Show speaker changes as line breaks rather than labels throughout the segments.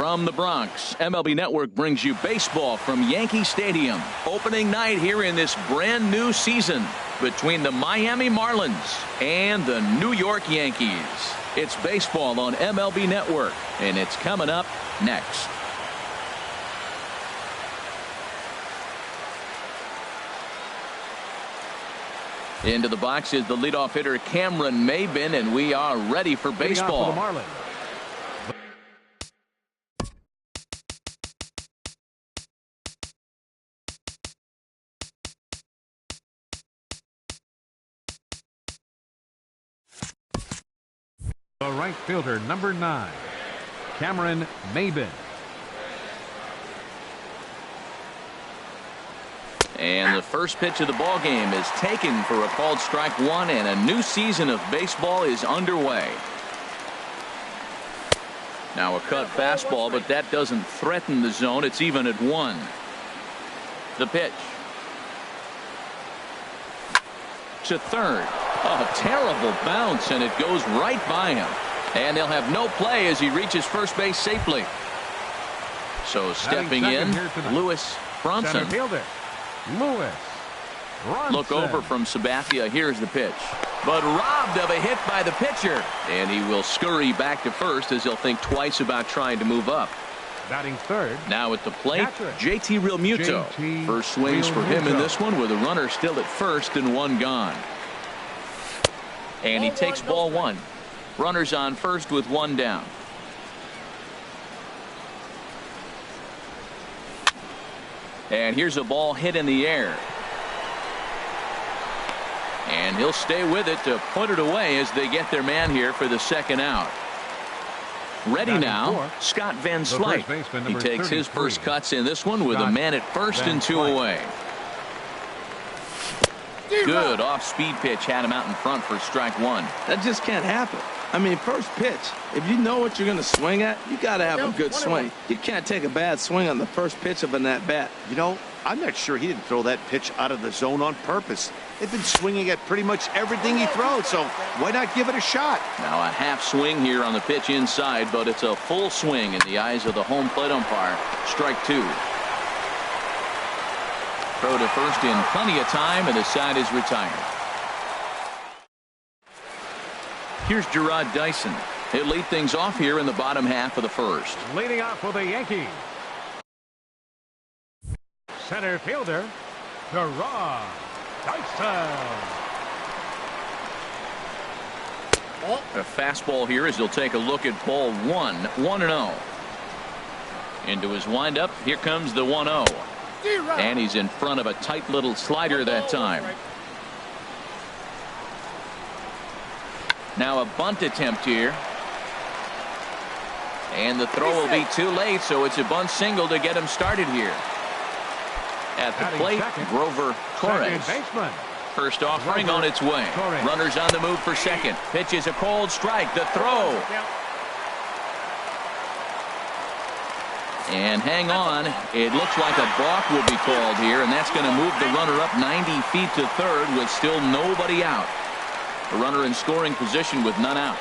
From the Bronx, MLB Network brings you baseball from Yankee Stadium. Opening night here in this brand new season between the Miami Marlins and the New York Yankees. It's baseball on MLB Network, and it's coming up next. Into the box is the leadoff hitter Cameron Maybin, and we are ready for baseball.
The right fielder, number 9, Cameron Maybin.
And the first pitch of the ball game is taken for a called strike one, and a new season of baseball is underway. Now a cut fastball, but that doesn't threaten the zone. It's even at 1. The pitch to third. A terrible bounce, and it goes right by him. And they'll have no play as he reaches first base safely. So stepping in, Lewis Bronson. Look over from Sabathia. Here's the pitch, but robbed of a hit by the pitcher, and he will scurry back to first as he'll think twice about trying to move up.
Batting third.
Now at the plate, JT Realmuto. First swings for him in this one with a runner still at first and 1 gone. And he takes ball 1. Runners on first with 1 down. And here's a ball hit in the air. And he'll stay with it to put it away as they get their man here for the second out. Ready now, Scott Van Slyke. He takes his first cuts in this one with a man at first and 2 away. Good off-speed pitch had him out in front for strike 1.
That just can't happen. I mean, first pitch, if you know what you're going to swing at, you got to have a good swing. You can't take a bad swing on the first pitch of an at-bat.
You know, I'm not sure he didn't throw that pitch out of the zone on purpose. They've been swinging at pretty much everything he throws, so why not give it a shot?
Now a half swing here on the pitch inside, but it's a full swing in the eyes of the home plate umpire. Strike 2. Throw to first in plenty of time, and the side is retired. Here's Gerard Dyson. He'll lead things off here in the bottom half of the first.
Leading off for the Yankees, center fielder, Gerard Dyson.
A fastball here as he'll take a look at ball 1. 1-0. Into his windup. Here comes the 1-0. And he's in front of a tight little slider that time. Now a bunt attempt here. And the throw will be too late, so it's a bunt single to get him started here. At the plate, Grover Torres. First offering on its way. Runners on the move for second. Pitch is a cold strike. The throw. And hang on. It looks like a balk will be called here, and that's going to move the runner up 90 feet to third with still nobody out. A runner in scoring position with none out.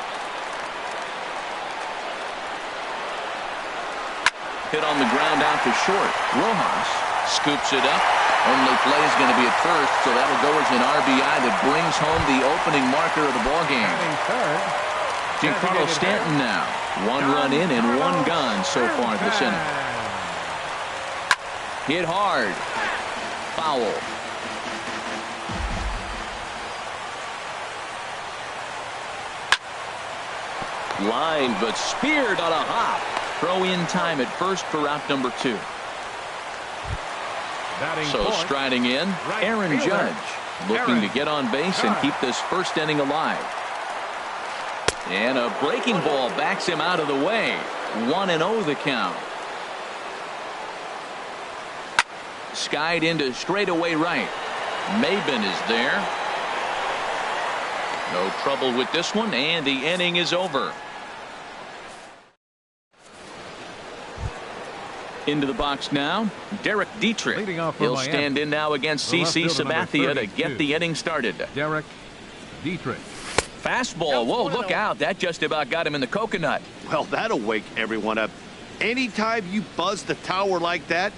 Hit on the ground out to short. Rojas scoops it up. Only play is going to be at first, so that'll go as an RBI that brings home the opening marker of the ballgame. Giancarlo Stanton now. 1 run in and 1 gone so far at the center. Hit hard. Foul. Line, but speared on a hop. Throw in time at first for out number 2. So striding in, Aaron Judge, looking to get on base and keep this first inning alive. And a breaking ball backs him out of the way. 1-0 the count. Skied into straightaway right. Maybin is there. No trouble with this one, and the inning is over. Into the box now, Derek Dietrich. He'll stand in now against CC Sabathia to get the inning started.
Derek Dietrich.
Fastball. Whoa, look out. That just about got him in the coconut.
Well, that'll wake everyone up. Anytime you buzz the tower like that,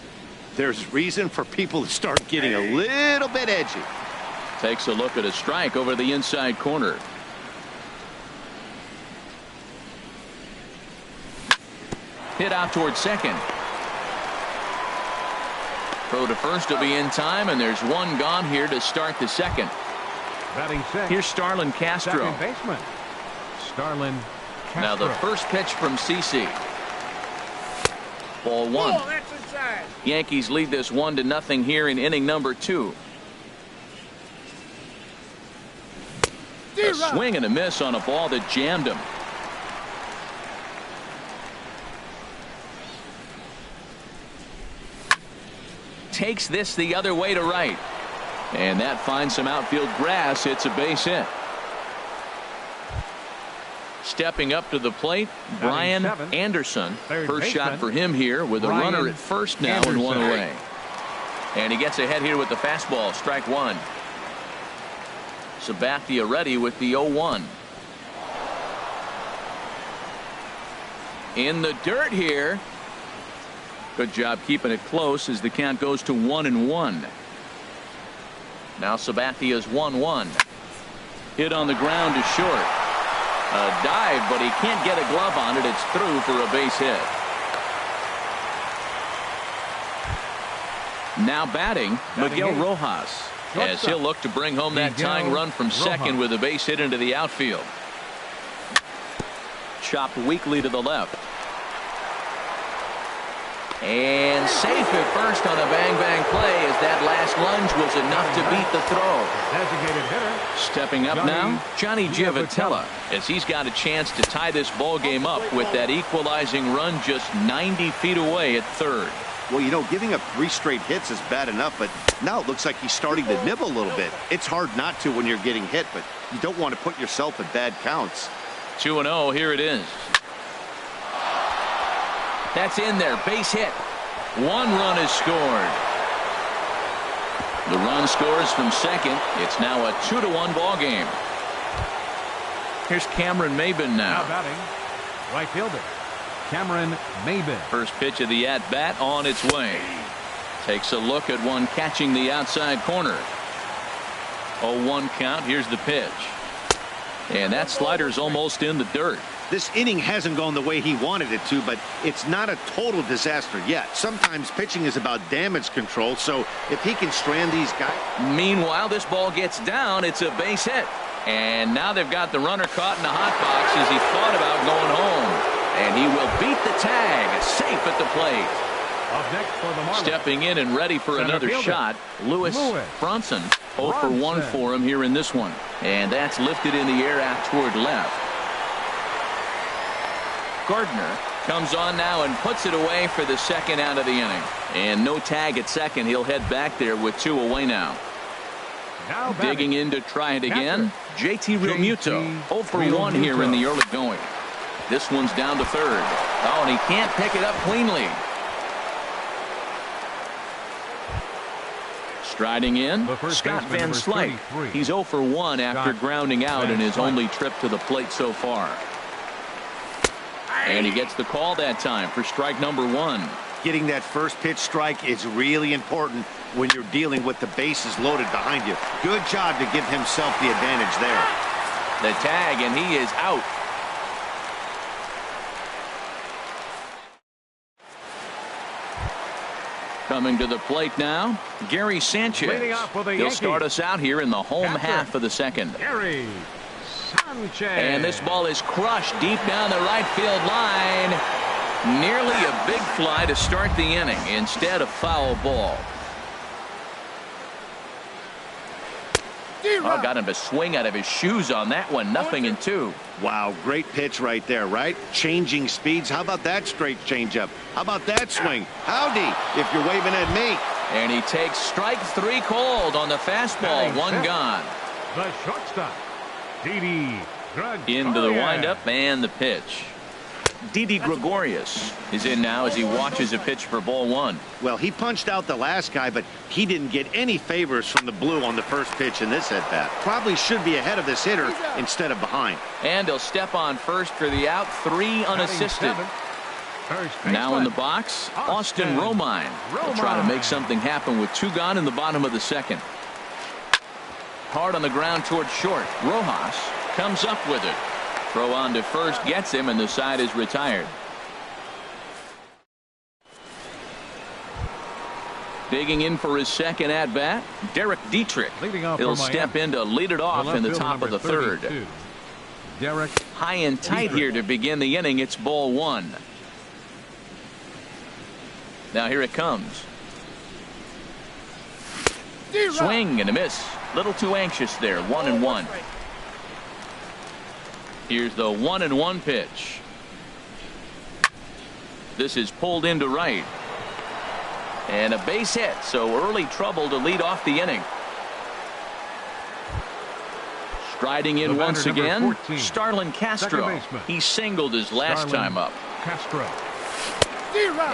there's reason for people to start getting a little bit edgy.
Takes a look at a strike over the inside corner. Hit out towards second. Throw to first will be in time, and there's one gone here to start the second.
Batting six.
Here's Starlin Castro.
Second baseman. Starlin Castro.
Now the first pitch from CC. Ball one.
Oh, that's inside.
Yankees lead this 1-0 here in inning number 2. A swing and a miss on a ball that jammed him. Takes this the other way to right. And that finds some outfield grass. It's a base hit. Stepping up to the plate, Brian Anderson. First shot for him here with a runner at first now and one away. And he gets ahead here with the fastball. Strike one. Sabathia ready with the 0-1. In the dirt here. Good job keeping it close as the count goes to 1-1. Now Sabathia's 1-1. Hit on the ground to short. A dive, but he can't get a glove on it. It's through for a base hit. Now batting Miguel Rojas, as he'll look to bring home that tying run from second with a base hit into the outfield. Chopped weakly to the left. And safe at first on a bang-bang play as that last lunge was enough to beat the throw.
Designated hitter.
Stepping up now, Johnny Giavotella, as he's got a chance to tie this ball game up with that equalizing run just 90 feet away at third.
Well, you know, giving up 3 straight hits is bad enough, but now it looks like he's starting to nibble a little bit. It's hard not to when you're getting hit, but you don't want to put yourself in bad counts.
2-0, here it is. That's in there, base hit. 1 run is scored. The run scores from second. It's now a 2-1 ball game. Here's Cameron Maybin now.
Now batting, right fielder Cameron Maybin.
First pitch of the at-bat on its way. Takes a look at one catching the outside corner. 0-1 count. Here's the pitch. And that slider's almost in the dirt.
This inning hasn't gone the way he wanted it to, but it's not a total disaster yet. Sometimes pitching is about damage control, so if he can strand these guys.
Meanwhile, this ball gets down. It's a base hit. And now they've got the runner caught in the hot box as he thought about going home. And he will beat the tag. Safe at the plate.
Up next for the Marlins.
Stepping in and ready for another shot, Lewis Bronson. 0 for 1 for him here in this one. And that's lifted in the air out toward left. Gardner comes on now and puts it away for the second out of the inning. And no tag at second. He'll head back there with 2 away now. Digging in to try it again, JT Realmuto. 0 for 1 here in the early going. This one's down to third. Oh, and he can't pick it up cleanly. Striding in, Scott Van Slyke. He's 0 for 1 after grounding out in his only trip to the plate so far. And he gets the call that time for strike number 1.
Getting that first pitch strike is really important when you're dealing with the bases loaded behind you. Good job to give himself the advantage there.
The tag, and he is out. Coming to the plate now, Gary Sanchez. He'll start us out here in the home half of the second.
Gary Sanchez.
And this ball is crushed deep down the right field line. Nearly a big fly to start the inning. Instead, a foul ball. Oh, got him to swing out of his shoes on that one. 0-2.
Wow, great pitch right there, right? Changing speeds. How about that straight changeup? How about that swing? Howdy, if you're waving at me.
And he takes strike 3 called on the fastball. 1 gone.
The shortstop, Didi Gregorius.
Into the windup and the pitch. Didi Gregorius is in now as he watches a pitch for ball 1.
Well, he punched out the last guy, but he didn't get any favors from the blue on the first pitch in this at-bat. Probably should be ahead of this hitter instead of behind.
And he'll step on first for the out. 3 unassisted. Now in the box, Austin Romine will try to make something happen with 2 gone in the bottom of the second. Hard on the ground towards short. Rojas comes up with it. Throw on to first gets him, and the side is retired. Digging in for his second at bat, Derek Dietrich. He'll step in to lead it off in the top of the third.
Derek.
High and tight here to begin the inning. It's ball 1. Now here it comes. Swing and a miss. Little too anxious there. 1-1. Here's the 1-1 pitch. This is pulled into right. And a base hit, so early trouble to lead off the inning. Striding in once again,
14,
Starlin Castro. He singled his last time up.
Castro.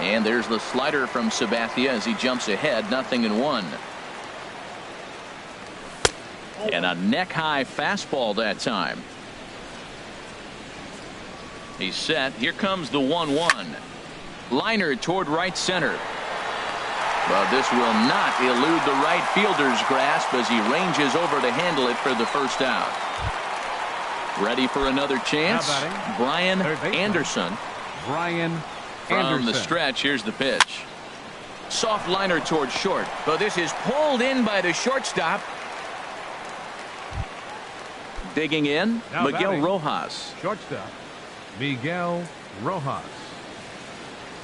And there's the slider from Sabathia as he jumps ahead, 0-1. And a neck-high fastball that time. He's set. Here comes the 1-1. Liner toward right center. But this will not elude the right fielder's grasp as he ranges over to handle it for the first out. Ready for another chance? Brian Anderson. From the stretch, here's the pitch. Soft liner toward short, but this is pulled in by the shortstop. Digging in, Miguel Rojas.
Shortstop, Miguel Rojas.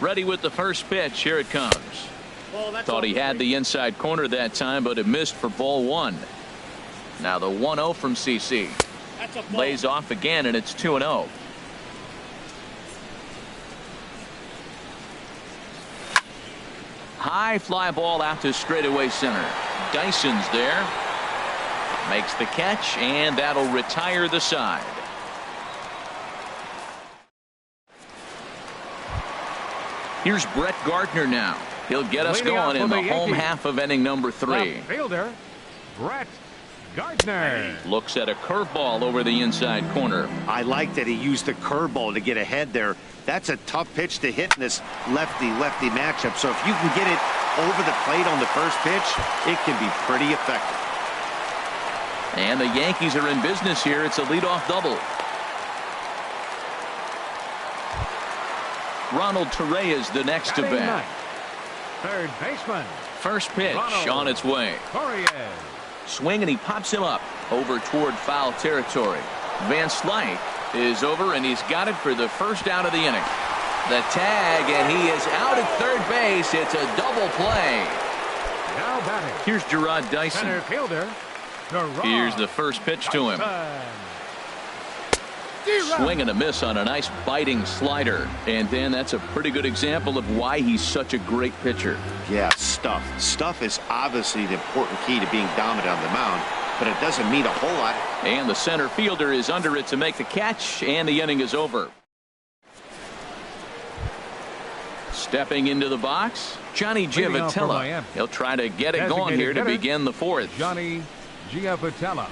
Ready
with the first pitch. Here it comes. Thought he had the inside corner that time, but it missed for ball 1. Now the 1-0 from CC. Lays off again, and it's 2-0. High fly ball out to straightaway center. Dyson's there. Makes the catch, and that'll retire the side. Here's Brett Gardner now. He'll get us going in the home half of inning number 3.
Fielder, Brett Gardner.
Looks at a curveball over the inside corner.
I like that he used the curveball to get ahead there. That's a tough pitch to hit in this lefty-lefty matchup. So if you can get it over the plate on the first pitch, it can be pretty effective.
And the Yankees are in business here. It's a leadoff double. Ronald Torreyes the next to bat.
Third baseman.
First pitch on its way.
Torreyes.
Swing, and he pops him up over toward foul territory. Van Slyke is over, and he's got it for the first out of the inning. The tag, and he is out at third base. It's a double play.
Now batting.
Here's Gerard Dyson.
Center fielder.
Here's the first pitch to him. Swing and a miss on a nice biting slider. And then that's a pretty good example of why he's such a great pitcher.
Yeah, stuff. Stuff is obviously the important key to being dominant on the mound, but it doesn't mean a whole lot.
And the center fielder is under it to make the catch, and the inning is over. Stepping into the box, Johnny Giavotella. He'll try to get it going here to begin the 4th.
Johnny Giavotella.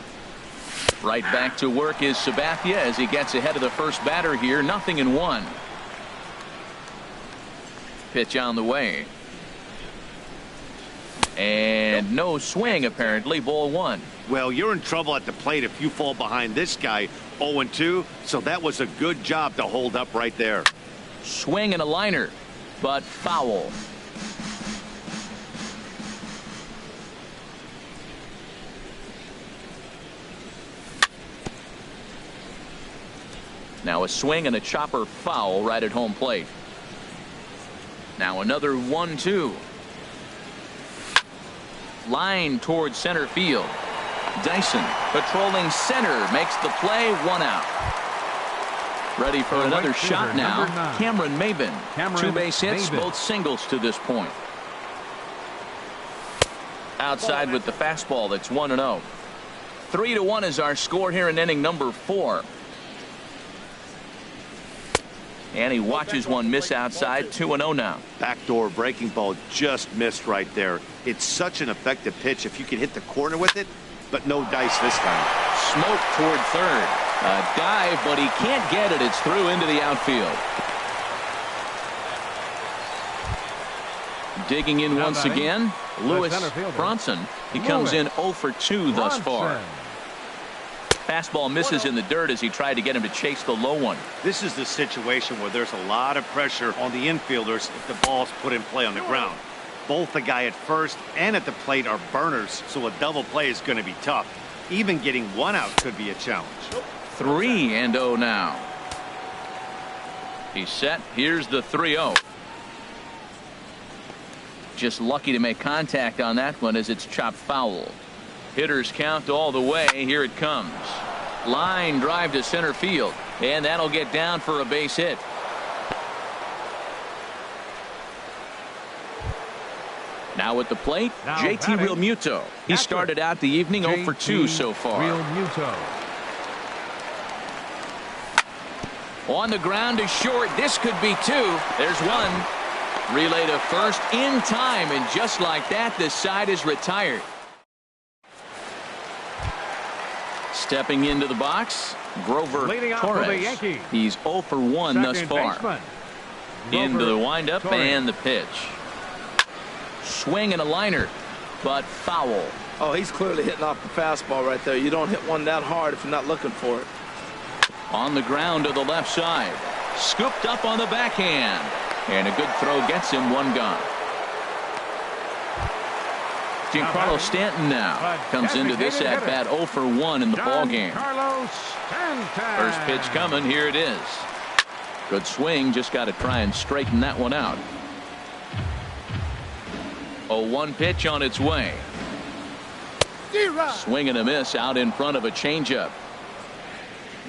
Right back to work is Sabathia as he gets ahead of the first batter here. 0-1. Pitch on the way. And no swing, apparently. Ball 1.
Well, you're in trouble at the plate if you fall behind this guy. 0-2. So that was a good job to hold up right there.
Swing and a liner, but foul. Now a swing and a chopper foul right at home plate. Now another 1-2. Line towards center field. Dyson patrolling center makes the play. 1 out. Ready for another shot now. Cameron Maybin. 2 base hits, both singles to this point. Outside with the fastball. That's 1-0. 3-1 is our score here in inning number 4. And he watches one miss outside. 2-0 now.
Backdoor breaking ball just missed right there. It's such an effective pitch if you can hit the corner with it, but no dice this time.
Smoke toward third. A dive, but he can't get it. It's through into the outfield. Digging in
Now
once
batting,
again, Lewis
center fielder,
Bronson. He comes in 0 for 2 thus far.
Bronson.
Fastball misses in the dirt as he tried to get him to chase the low one.
This is the situation where there's a lot of pressure on the infielders if the ball's put in play on the ground. Both the guy at first and at the plate are burners, so a double play is going to be tough. Even getting one out could be a challenge.
3-0 now. He's set. Here's the 3-0. Just lucky to make contact on that one as it's chopped foul. Hitters count all the way. Here it comes. Line drive to center field, and that'll get down for a base hit. Now at the plate,
Now
JT
batting,
Realmuto. He
catcher,
started out the evening 0 for 2 so far.
Realmuto.
On the ground to short. This could be 2. There's 1. Relay to first in time, and just like that, the side is retired. Stepping into the box, Grover
Leading off for the
Torres.
Yankees.
He's 0 for 1 thus
Second
far.
baseman,
Into
Grover
the windup
Torres.
and the pitch. Swing and a liner, but foul.
Oh, he's clearly hitting off the fastball right there. You don't hit one that hard if you're not looking for it.
On the ground to the left side. Scooped up on the backhand. And a good throw gets him 1 gone. Giancarlo Stanton now comes into this at bat 0 for 1 in the ball game.
Giancarlo Stanton.
First pitch coming. Here it is. Good swing. Just got to try and straighten that one out. 0-1 pitch on its way. Swing and a miss out in front of a changeup.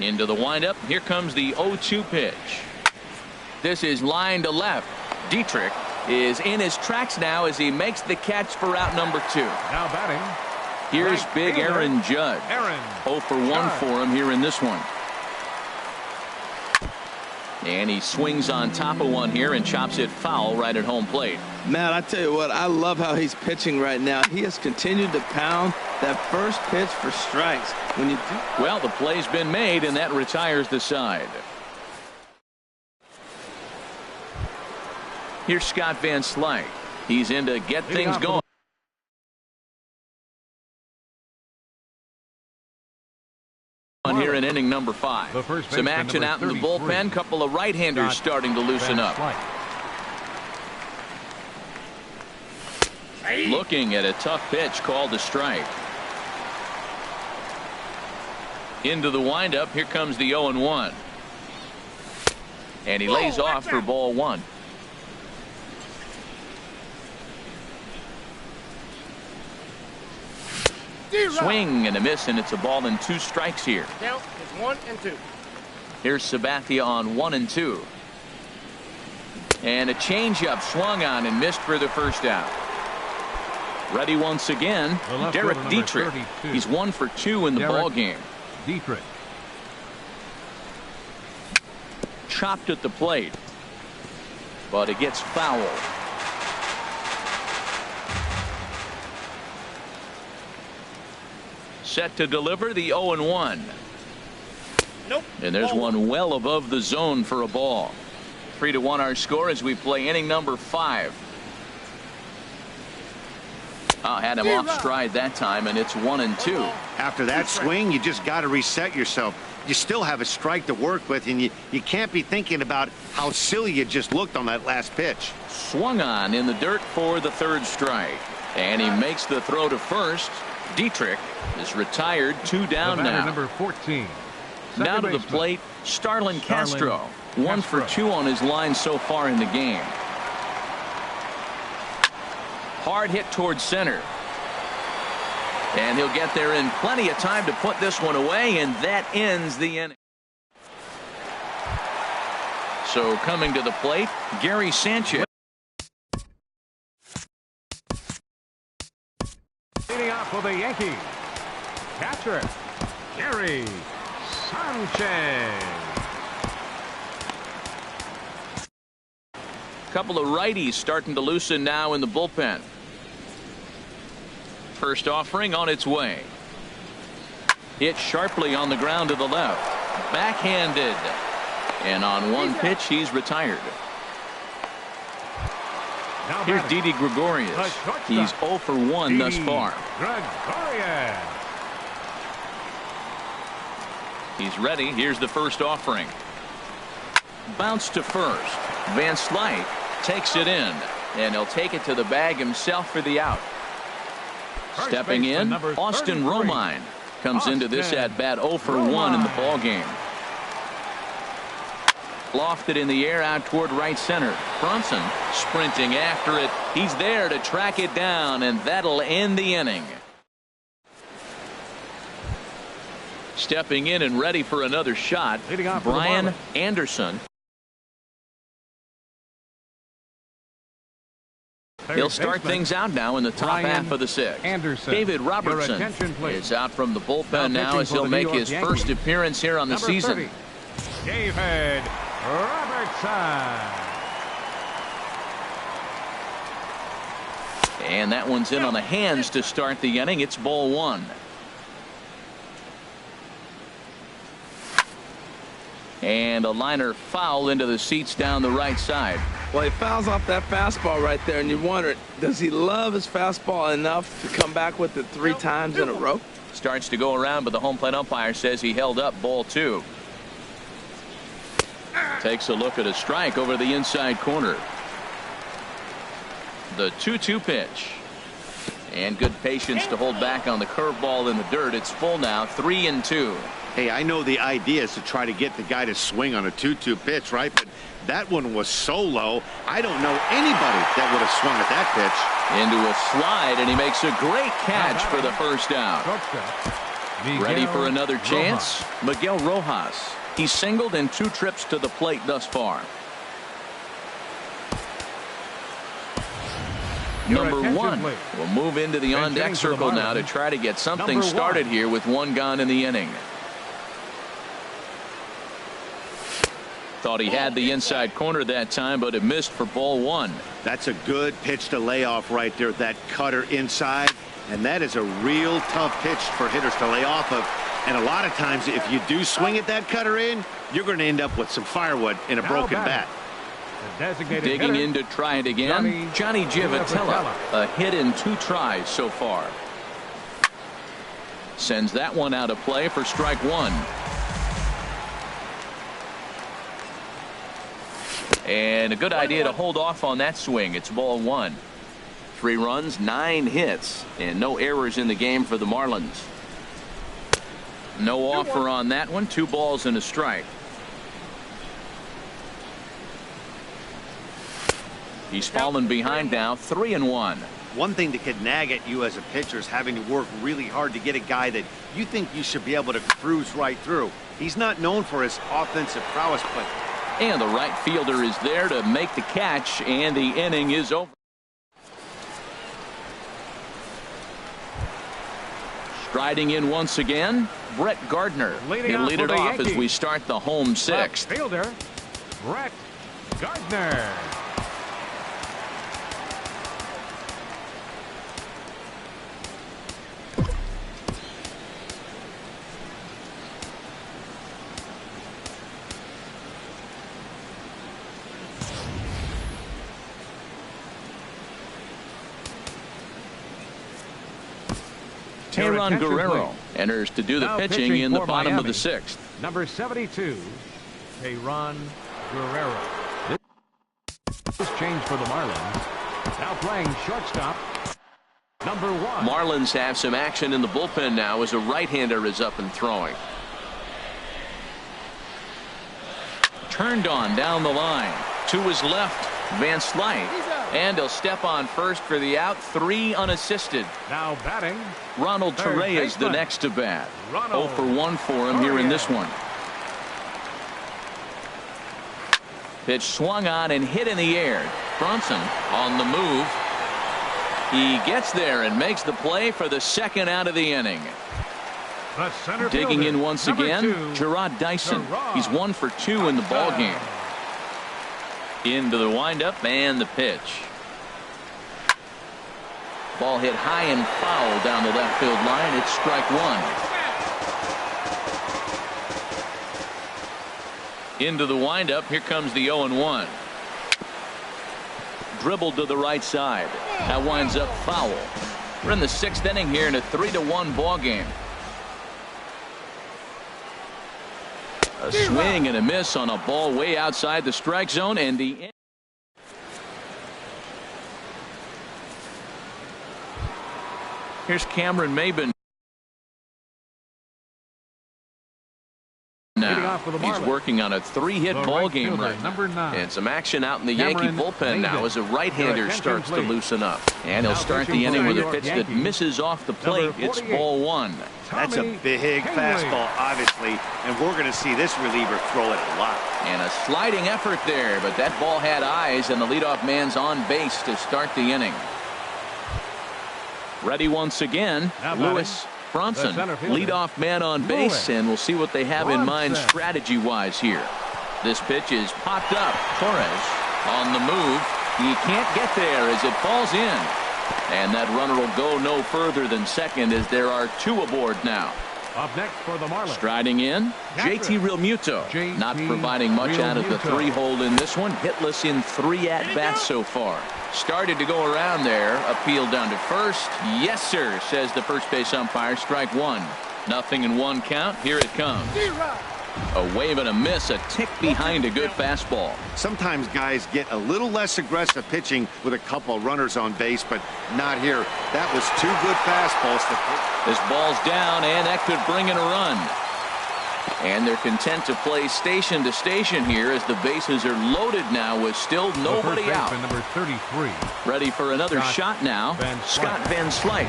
Into the windup. Here comes the 0-2 pitch. This is line to left. Dietrich is in his tracks now as he makes the catch for out number 2.
Now batting,
Here's
right
big
fielder,
Aaron Judge.
Aaron
0 for 1
Judge.
for him here in this one. And he swings on top of one here and chops it foul right at home plate.
Man, I tell you what, I love how he's pitching right now. He has continued to pound that first pitch for strikes. When you do.
Well, the play's been made, and that retires the side. Here's Scott Van Slyke. He's in to get
Leading
things
off
going. Here in inning number 5.
The first
Some
baseman,
action out
number
in the
33.
bullpen. Couple of right-handers
Scott
starting to loosen
Van
up.
Slyke.
Looking at a tough pitch called a strike. Into the windup. Here comes the 0-1. And he lays off for ball 1. Swing and a miss, and it's a ball and 2 strikes here.
Count is 1 and 2.
Here's Sabathia on 1 and 2. And a changeup swung on and missed for the first out. Ready once again,
The left
Derek
fielder, number
Dietrich.
32.
He's 1 for 2 in the
Derek
ball game.
Dietrich.
Chopped at the plate, but it gets foul. Set to deliver the 0-1.
Nope.
And there's
Ball
one well above the zone for a ball. 3-1 our score as we play inning number 5. Had him off stride that time, and it's 1 and 2.
After that swing, you just got to reset yourself. You still have a strike to work with, and you can't be thinking about how silly you just looked on that last pitch.
Swung on in the dirt for the 3rd strike. And he makes the throw to first. Dietrich is retired, 2 down
The batter,
now.
number 14.
Now
Second
to the
baseman,
plate, Starlin Castro.
Starlin
1 for
Castro.
2 on his line so far in the game. Hard hit towards center. And he'll get there in plenty of time to put this one away, and that ends the inning. So coming to the plate, Gary Sanchez.
Leading off for the Yankees, catcher Gary Sanchez.
Couple of righties starting to loosen now in the bullpen. First offering on its way. Hit sharply on the ground to the left. Backhanded. And on one pitch, he's retired. Here's Didi Gregorius. He's 0 for 1 thus far.
Gregorius.
He's ready. Here's the first offering. Bounce to first. Van Slyke takes it in, and he'll take it to the bag himself for the out. Stepping in, Austin Romine comes into this at-bat 0 for 1 in the ballgame. Lofted in the air out toward right center. Bronson sprinting after it. He's there to track it down, and that'll end the inning. Stepping in and ready for another shot, Brian Anderson. He'll start things out now in the top half of the sixth. David Robertson is out from the bullpen now as he'll make his first appearance here on the season.
David Robertson.
And that one's in on the hands to start the inning. It's ball one. And a liner foul into the seats down the right side.
Well, he fouls off that fastball right there, and you wonder, does he love his fastball enough to come back with it 3 times in a row?
Starts to go around, but the home plate umpire says he held up ball 2. Takes a look at a strike over the inside corner. The 2-2 pitch. And good patience to hold back on the curveball in the dirt. It's full now, 3-2.
Hey, I know the idea is to try to get the guy to swing on a 2-2 pitch, right? But that one was so low, I don't know anybody that would have swung at that pitch.
Into a slide, and he makes a great catch for the first out. Ready for another chance? Miguel Rojas. He's singled in 2 trips to the plate thus far. Number 1 will move into the on-deck circle now to try to get something started here with 1 gone in the inning. Thought he had the inside corner that time, but it missed for ball 1.
That's a good pitch to lay off right there, that cutter inside. And that is a real tough pitch for hitters to lay off of. And a lot of times, if you do swing at that cutter in, you're going to end up with some firewood in a broken bat.
Digging in to try it again, Johnny Giavotella. A hit in 2 tries so far. Sends that one out of play for strike 1. And a good idea to hold off on that swing. It's ball 1. 3 runs, 9 hits, and no errors in the game for the Marlins. No offer on that one. 2 balls and a strike. He's fallen behind now, 3-1.
One thing that could nag at you as a pitcher is having to work really hard to get a guy that you think you should be able to cruise right through. He's not known for his offensive prowess, but
and the right fielder is there to make the catch, and the inning is over. Striding in once again, Brett Gardner. He'll lead it off as we start the home 6th.
Fielder, Brett Gardner.
Tayron Guerrero enters to do the pitching in the bottom of the 6th.
Number 72, Tayron Guerrero. This change for the Marlins. Now playing shortstop, number 1.
Marlins have some action in the bullpen now as a right-hander is up and throwing. Turned on down the line. To his left, Van Slyke. And he'll step on first for the out. 3 unassisted.
Now batting,
Ronald Torreyes is the next to bat. 0 for 1 for him here in this one. Pitch swung on and hit in the air. Bronson on the move. He gets there and makes the play for the 2nd out of the inning. Digging in once again, Jarrod Dyson. He's 1 for 2 in the ballgame. Into the windup and the pitch. Ball hit high and foul down the left field line. It's strike 1. Into the windup. Here comes the 0-1. dribbled to the right side. That winds up foul. We're in the 6th inning here in a 3-1 ball game. A swing and a miss on a ball way outside the strike zone, and the here's Cameron Maybin. Now he's working on a 3-hit ball game right now. And some action out in the Yankee bullpen now as a right-hander starts to loosen up. And he'll start the inning with a pitch that misses off the plate. It's ball 1.
That's a big fastball, obviously, and we're going to see this reliever throw it a lot.
And a sliding effort there, but that ball had eyes, and the leadoff man's on base to start the inning. Ready once again, Lewis Bronson, leadoff man on base, and we'll see what they have in mind strategy-wise here. This pitch is popped up. Torres on the move. He can't get there as it falls in. And that runner will go no further than second as there are 2 aboard now.
Up next for the Marlins.
Striding in, JT Realmuto. Not providing much out of the 3-hole in this one. Hitless in 3 at-bats so far. Started to go around there. Appeal down to first. Yes, sir, says the first base umpire. Strike 1. Nothing in 1 count. Here it comes. A wave and a miss, a tick behind a good fastball.
Sometimes guys get a little less aggressive pitching with a couple of runners on base, but not here. That was 2 good fastballs to pitch.
This ball's down, and that could bring in a run. And they're content to play station to station here as the bases are loaded now with still nobody out.
Number 33.
Ready for another shot now. Scott Van Slyke.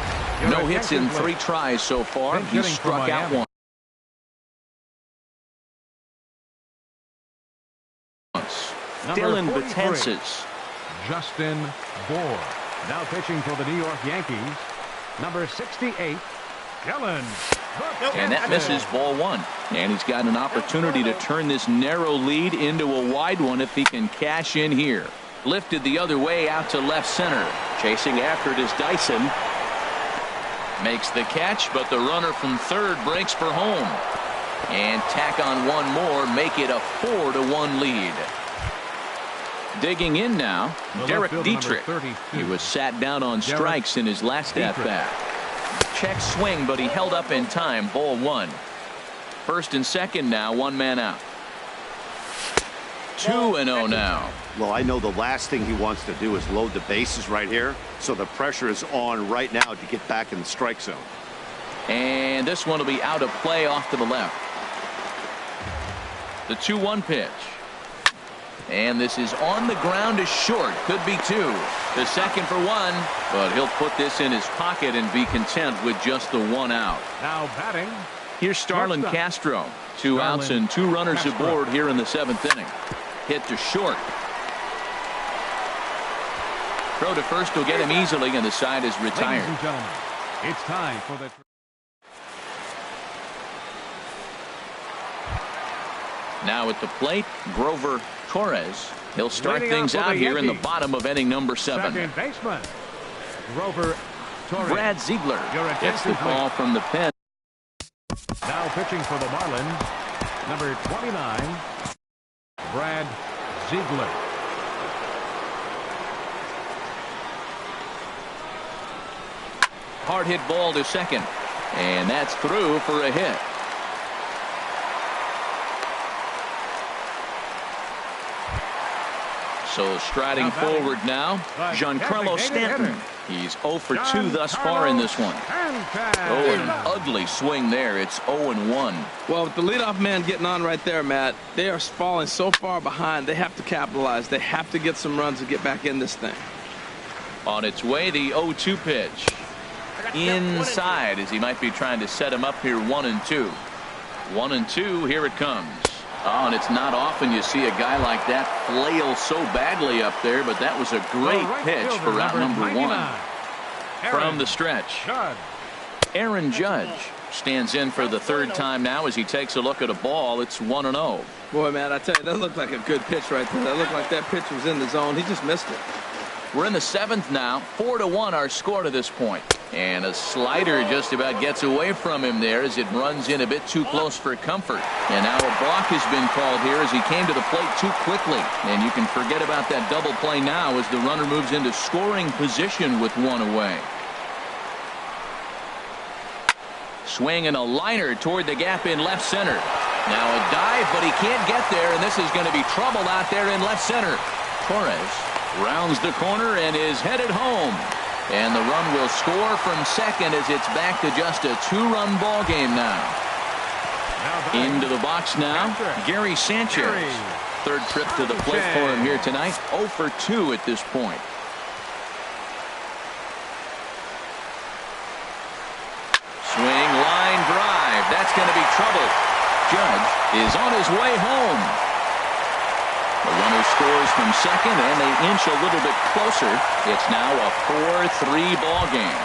No hits in 3 tries so far. He struck out 1. Dylan Betances.
Justin Bour. Now pitching for the New York Yankees. Number 68, Dylan.
And that misses ball 1. And he's got an opportunity to turn this narrow lead into a wide one if he can cash in here. Lifted the other way out to left center. Chasing after it is Dyson. Makes the catch, but the runner from third breaks for home. And tack on 1 more, make it a 4-1 lead. Digging in now, Derek Dietrich. He was sat down on strikes in his last at-bat. Check swing, but he held up in time. Ball 1. First and second now, 1 man out. 2-0 now.
Well, I know the last thing he wants to do is load the bases right here, so the pressure is on right now to get back in the strike zone.
And this one will be out of play off to the left. The 2-1 pitch. And this is on the ground to short. Could be 2. The second for 1. But he'll put this in his pocket and be content with just the 1 out.
Now batting.
Here's Starlin Castro. 2 outs and 2 runners aboard here in the 7th inning. Hit to short. Throw to first will get him easily, and the side is retired.
Ladies and gentlemen, it's time for the...
Now at the plate, Grover Torres. He'll start things out here in the bottom of inning number 7.
Second baseman, Grover Torres.
Brad Ziegler gets the call from the pen.
Now pitching for the Marlins, number 29, Brad Ziegler.
Hard hit ball to second. And that's through for a hit. So striding forward now, Giancarlo Stanton. He's 0 for 2 thus far in this one. Oh, an ugly swing there. It's 0-1.
Well, with the leadoff man getting on right there, Matt, they are falling so far behind. They have to capitalize. They have to get some runs to get back in this thing.
On its way, the 0-2 pitch. Inside as he might be trying to set him up here. 1-2. 1-2. Here it comes. Oh, and it's not often you see a guy like that flail so badly up there, but that was a great pitch for route number 1. From the stretch, Aaron Judge stands in for the 3rd time now as he takes a look at a ball. It's 1-0.
Boy, man, I tell you, that looked like a good pitch right there. That looked like that pitch was in the zone. He just missed it.
We're in the 7th now. 4-1 our score to this point. And a slider just about gets away from him there as it runs in a bit too close for comfort. And now a balk has been called here as he came to the plate too quickly. And you can forget about that double play now as the runner moves into scoring position with one away. Swing and a liner toward the gap in left center. Now a dive, but he can't get there, and this is going to be trouble out there in left center. Torres rounds the corner and is headed home. And the run will score from second as it's back to just a two-run ball game now. Into the box now, Gary Sanchez. Third trip to the plate for him here tonight. 0 for 2 at this point. Swing, line drive. That's going to be trouble. Judge is on his way home. The runner scores from second, and they inch a little bit closer. It's now a 4-3 ball game.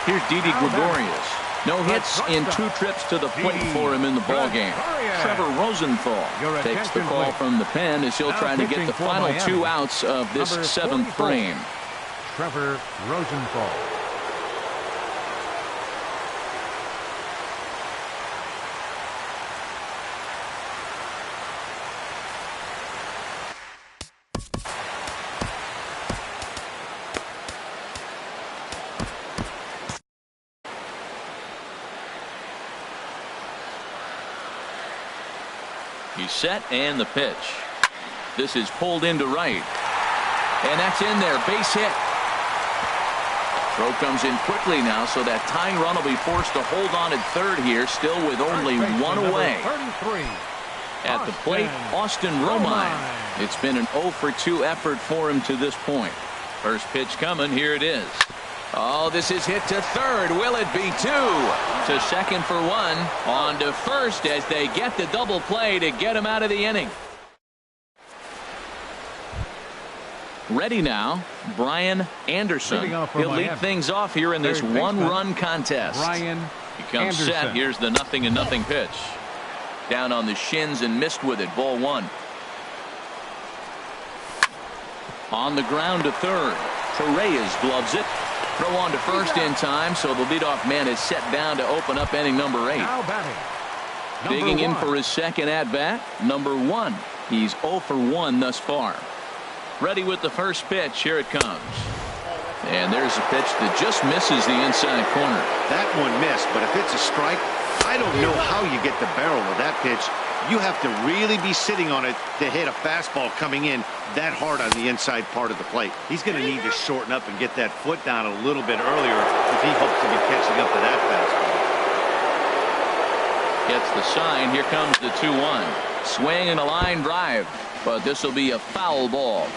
Here's Didi Gregorius. No hits in 2 trips to the plate for him in the ball game. Trevor Rosenthal takes the call from the pen as he'll try to get the final 2 outs of this 7th frame.
Trevor Rosenthal.
He's set, and the pitch. This is pulled into right. And that's in there. Base hit. Throw comes in quickly now, so that tying run will be forced to hold on at third here, still with only one away. At the plate, Austin Romine. It's been an 0 for 2 effort for him to this point. First pitch coming. Here it is. Oh, this is hit to third. Will it be 2? To second for 1. On to first as they get the double play to get him out of the inning. Ready now, Brian Anderson. He'll lead things off here in this one-run contest. He comes set. Here's the 0-0 pitch. Down on the shins and missed with it. Ball 1. On the ground to third. Torres gloves it. Throw on to first in time, so the leadoff man is set down to open up inning number 8. Digging in for his second at-bat, number 1. He's 0 for 1 thus far. Ready with the first pitch. Here it comes. And there's a pitch that just misses the inside corner.
That one missed, but if it's a strike, I don't know how you get the barrel of that pitch. You have to really be sitting on it to hit a fastball coming in that hard on the inside part of the plate. He's going to need to shorten up and get that foot down a little bit earlier if he hopes to be catching up to that fastball.
Gets the sign. Here comes the 2-1. Swing and a line drive, but this will be a foul ball.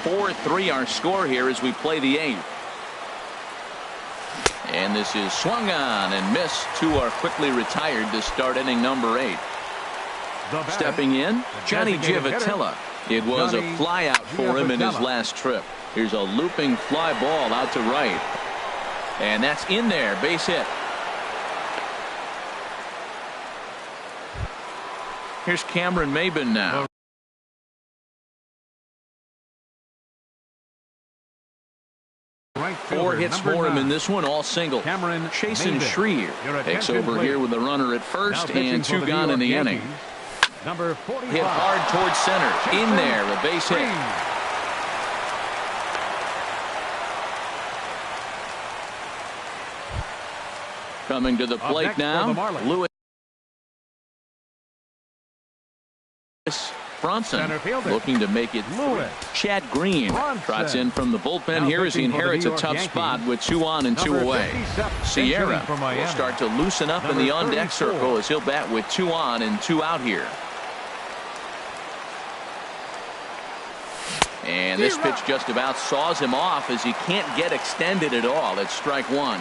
4-3 our score here as we play the 8th. And this is swung on and missed. 2 are quickly retired to start inning number 8. Stepping in, Johnny Givotilla. It was a fly out for him in his last trip. Here's a looping fly ball out to right. And that's in there. Base hit. Here's Cameron Maybin now. Four hits for him in this one, all single. Chasen Shreve takes over here with the runner at first and 2 gone in the inning. Hit hard towards center. In there, a base hit. Coming to the plate now, Louis Bronson looking to make it. Chad Green trots in from the bullpen here as he inherits a tough spot with 2 on and 2 away. Sierra will start to loosen up in the on-deck circle as he'll bat with 2 on and 2 out here. And this pitch just about saws him off as he can't get extended at all. It's strike 1.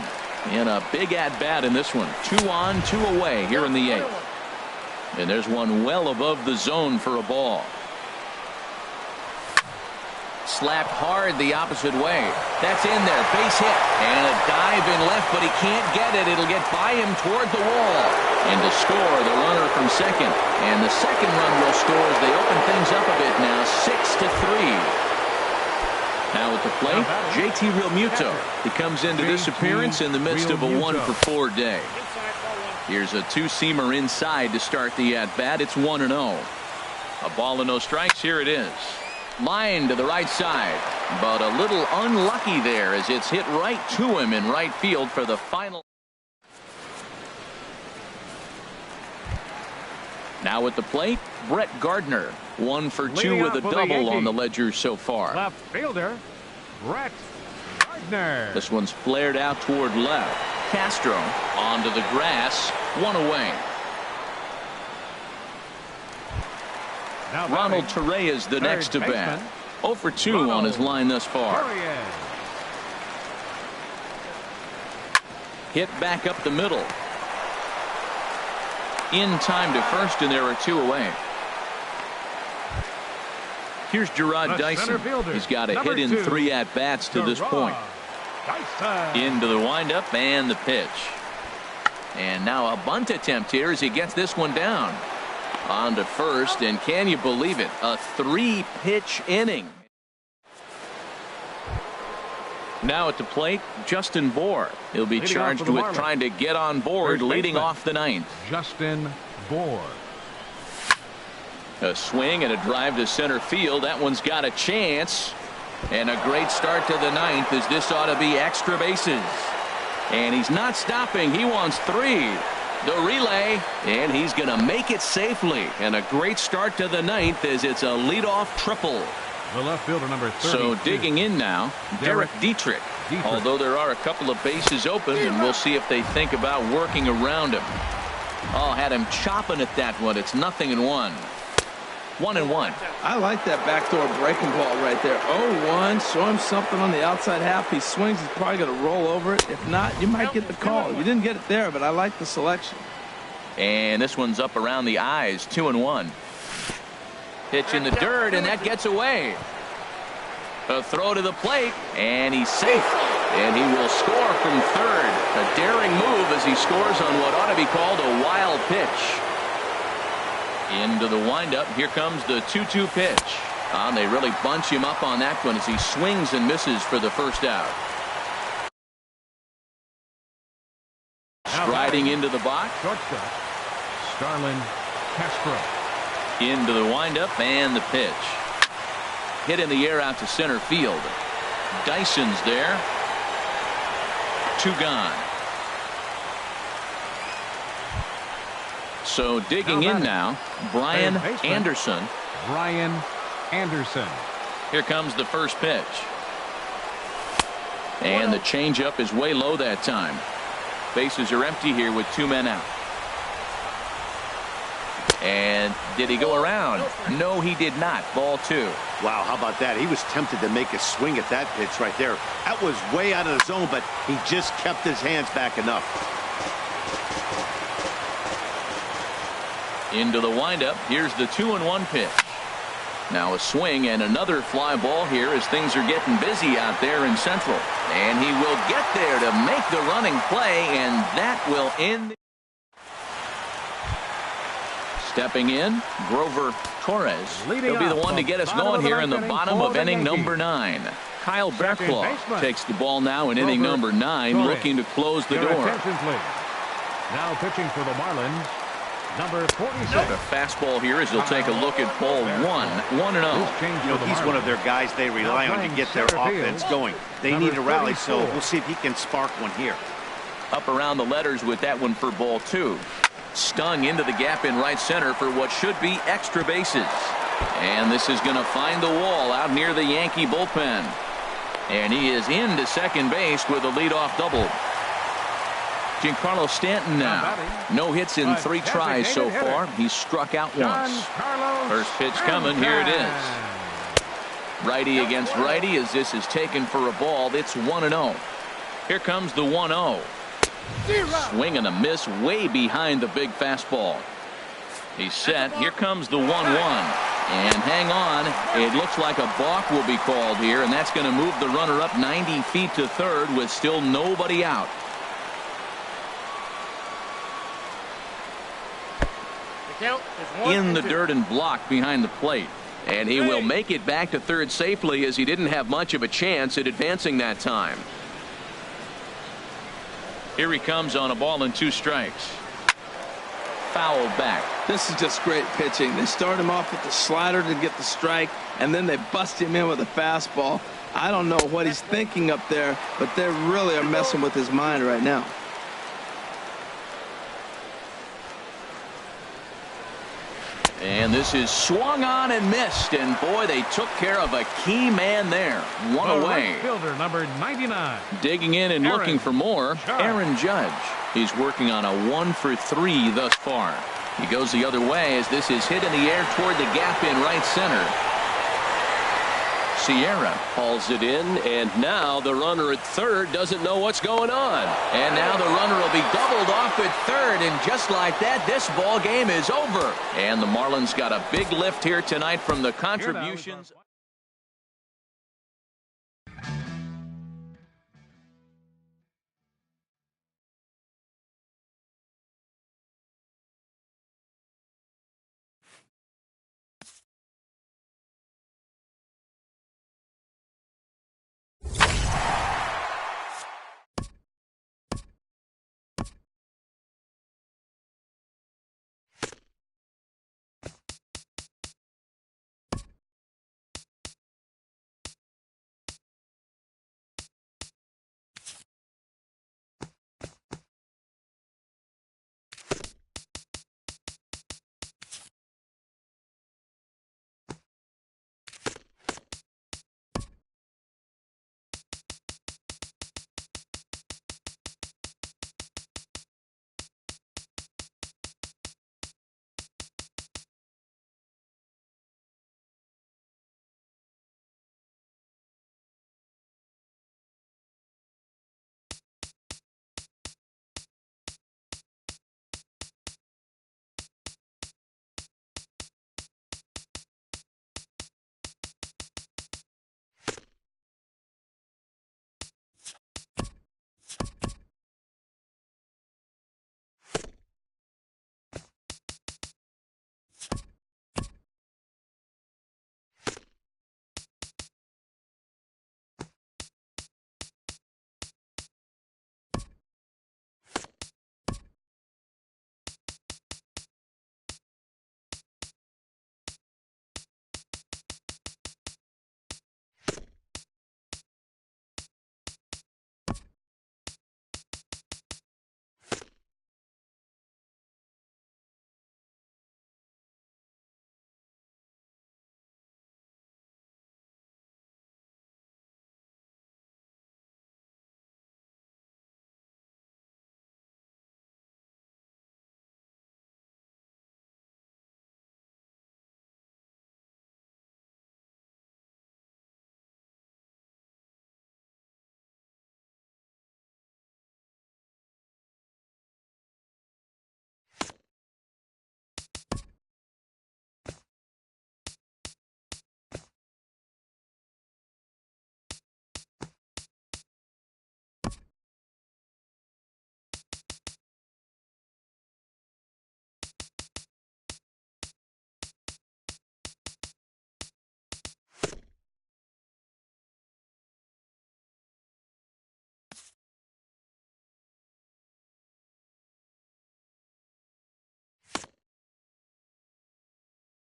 And a big at-bat in this one. 2 on, 2 away here in the 8th. And there's one well above the zone for a ball. Slapped hard the opposite way. That's in there. Base hit. And a dive in left, but he can't get it. It'll get by him toward the wall. And to score, the runner from second. And the second run will score as they open things up a bit now. 6-3. Now with the plate, JT Realmuto. He comes into this appearance in the midst of a 1-for-4 day. Here's a two-seamer inside to start the at-bat. It's 1-0. A ball and no strikes. Here it is. Line to the right side, but a little unlucky there as it's hit right to him in right field for the final. Now at the plate, Brett Gardner. 1 for 2 with a double on the ledger so far.
Left fielder, Brett Gardner.
This one's flared out toward left. Castro onto the grass. 1 away.
Now
Ronald
batting,
Torre is the next to bat. 0 for 2
Ronald
on his line thus far.
Torres.
Hit back up the middle. In time to first, and there are 2 away. Here's Gerard
The
Dyson.
center fielder,
He's got a
number
hit in
2,
3 at-bats to this point.
Dyson.
Into the windup and the pitch. And now a bunt attempt here as he gets this one down. On to first, and can you believe it? A 3-pitch inning. Now at the plate, Justin Bour. He'll be
Leading
charged
off for the
with
Marlins.
trying to get on board,
First
leading
baseman,
off the 9th.
Justin Bour.
A swing and a drive to center field. That one's got a chance. And a great start to the 9th as this ought to be extra bases. And he's not stopping. He wants 3. The relay, and he's going to make it safely. And a great start to the 9th as it's a leadoff triple.
The left fielder, number 32.
So digging in now, Derek Dietrich. Although there are a couple of bases open, and we'll see if they think about working around him. Oh, had him chopping at that one. It's 0-1. 1-1.
I like that backdoor breaking ball right there. 0-1. Show him something on the outside half. He swings. He's probably going to roll over it. If not, you might get the call. You didn't get it there, but I like the selection.
And this one's up around the eyes. 2-1. Pitch in the dirt, and that gets away. A throw to the plate, and he's safe. And he will score from third. A daring move as he scores on what ought to be called a wild pitch. Into the windup. Here comes the 2-2 pitch. They really bunch him up on that one as he swings and misses for the first out. Striding into the box.
Shortstop, Starlin Castro.
Into the windup and the pitch. Hit in the air out to center field. Dyson's there. 2 gone. So digging in now, Brian Anderson.
Brian Anderson.
Here comes the first pitch. And the changeup is way low that time. Bases are empty here with 2 men out. And did he go around? No, he did not. Ball 2.
Wow, how about that? He was tempted to make a swing at that pitch right there. That was way out of the zone, but he just kept his hands back enough.
Into the windup. Here's the 2-1 pitch. Now a swing and another fly ball here as things are getting busy out there in Central. And he will get there to make the running play, and that will end. Stepping in, Grover Torres. He'll be the one to get us going here in the bottom of inning number 9. Kyle Barklaw takes the ball now in inning number 9, looking to close the door.
Now pitching for the Marlins, number 46.
The fastball here as he'll take a look at ball 1. 1-0.
You know, he's one of their guys they rely on to get their offense going. They need a rally, so we'll see if he can spark one here.
Up around the letters with that one for ball 2. Stung into the gap in right center for what should be extra bases. And this is going to find the wall out near the Yankee bullpen. And he is into second base with a leadoff double. Giancarlo Stanton now. No hits in 3 tries so far. He's struck out once. First pitch coming. Here it is. Righty against righty as this is taken for a ball. It's 1-0. Here comes the 1-0. Swing and a miss way behind the big fastball. He's set. Here comes the 1-1. And hang on. It looks like a balk will be called here, and that's going to move the runner up 90 feet to third with still nobody out.
The count is 1-2.
In the dirt and blocked behind the plate. And he will make it back to third safely, as he didn't have much of a chance at advancing that time. Here he comes on a ball and 2 strikes. Fouled back.
This is just great pitching. They start him off with the slider to get the strike, and then they bust him in with a fastball. I don't know what he's thinking up there, but they really are messing with his mind right now.
And this is swung on and missed, and boy, they took care of a key man there. One away.
Right fielder, number 99.
Digging in and looking for more, Aaron Judge. He's working on a 1 for 3 thus far. He goes the other way as this is hit in the air toward the gap in right center. Sierra hauls it in, and now the runner at third doesn't know what's going on. And now the runner will be doubled off at third, and just like that, this ball game is over. And the Marlins got a big lift here tonight from the contributions.